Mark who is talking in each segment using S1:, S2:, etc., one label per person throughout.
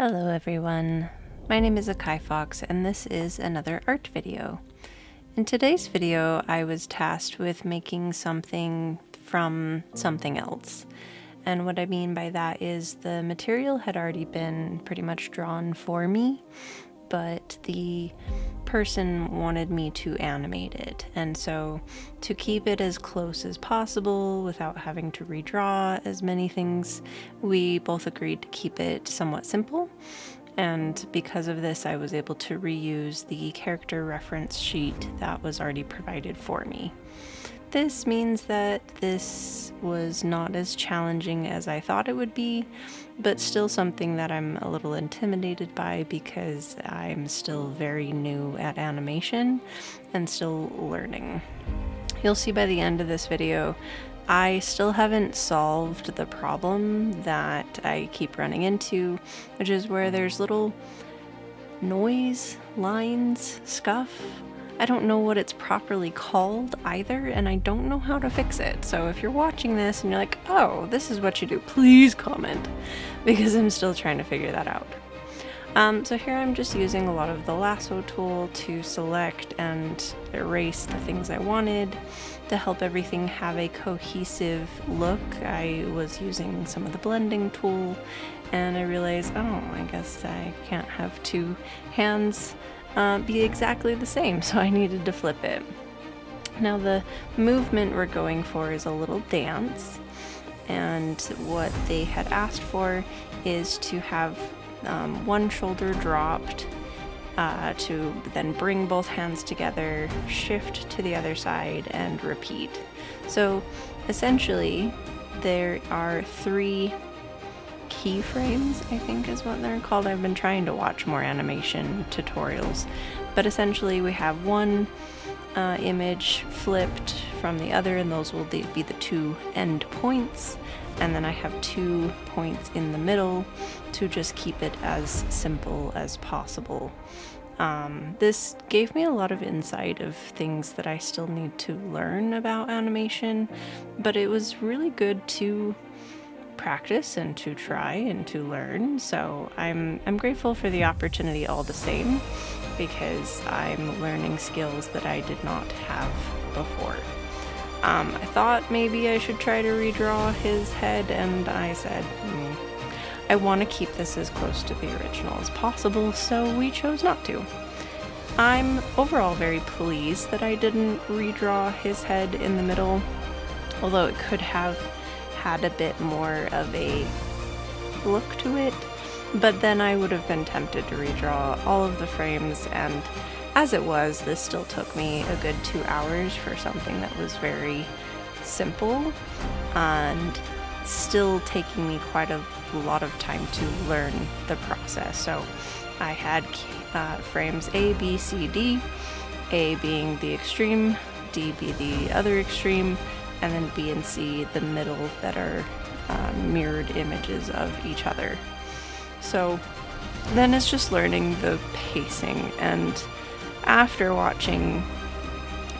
S1: Hello everyone, my name is Akai Fox and this is another art video. In today's video I was tasked with making something from something else. And what I mean by that is the material had already been pretty much drawn for me, but the person wanted me to animate it. And so to keep it as close as possible without having to redraw as many things, we both agreed to keep it somewhat simple. And because of this, I was able to reuse the character reference sheet that was already provided for me. This means that this was not as challenging as I thought it would be, but still something that I'm a little intimidated by because I'm still very new at animation and still learning. You'll see by the end of this video, I still haven't solved the problem that I keep running into, which is where there's little noise, lines, scuff. I don't know what it's properly called either, and I don't know how to fix it. So if you're watching this and you're like, oh, this is what you do, please comment, because I'm still trying to figure that out. So here I'm just using a lot of the lasso tool to select and erase the things I wanted to help everything have a cohesive look. I was using some of the blending tool, and I realized, oh, I guess I can't have two hands be exactly the same, so I needed to flip it. Now the movement we're going for is a little dance, and what they had asked for is to have one shoulder dropped, to then bring both hands together, shift to the other side, and repeat. So essentially there are 3 keyframes, I think is what they're called. I've been trying to watch more animation tutorials, but essentially we have one image flipped from the other, and those will be the 2 end points, and then I have 2 points in the middle to just keep it as simple as possible. This gave me a lot of insight of things that I still need to learn about animation, but it was really good to practice and to try and to learn, so I'm grateful for the opportunity all the same, because I'm learning skills that I did not have before. I thought maybe I should try to redraw his head, and I said, I want to keep this as close to the original as possible, so we chose not to. I'm overall very pleased that I didn't redraw his head in the middle, although it could have had a bit more of a look to it, but then I would have been tempted to redraw all of the frames, and as it was, this still took me a good 2 hours for something that was very simple, and still taking me quite a lot of time to learn the process. So I had frames A, B, C, D, A being the extreme, D be the other extreme, and then B and C the middle, that are mirrored images of each other. So then it's just learning the pacing, and after watching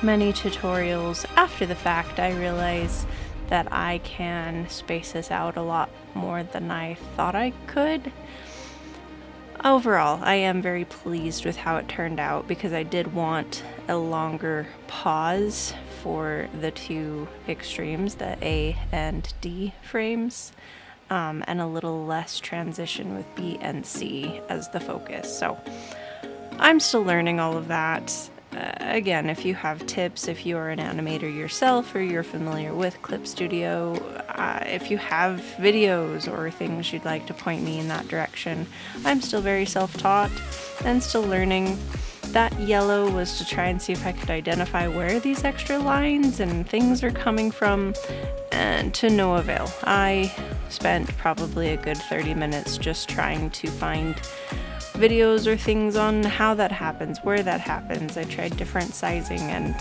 S1: many tutorials after the fact, I realized that I can space this out a lot more than I thought I could. Overall, I am very pleased with how it turned out, because I did want a longer pause for the 2 extremes, the A and D frames, and a little less transition with B and C as the focus. So I'm still learning all of that. Again, if you have tips, if you are an animator yourself or you're familiar with Clip Studio, if you have videos or things you'd like to point me in that direction, I'm still very self-taught and still learning. That yellow was to try and see if I could identify where these extra lines and things are coming from, and to no avail. I spent probably a good 30 minutes just trying to find videos or things on how that happens, where that happens. I tried different sizing, and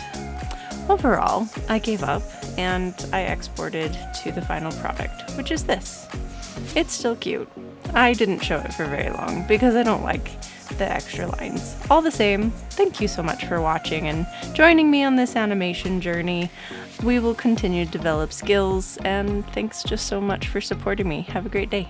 S1: overall I gave up and I exported to the final product, which is this. It's still cute. I didn't show it for very long because I don't like the extra lines. All the same, thank you so much for watching and joining me on this animation journey. We will continue to develop skills, and thanks just so much for supporting me. Have a great day.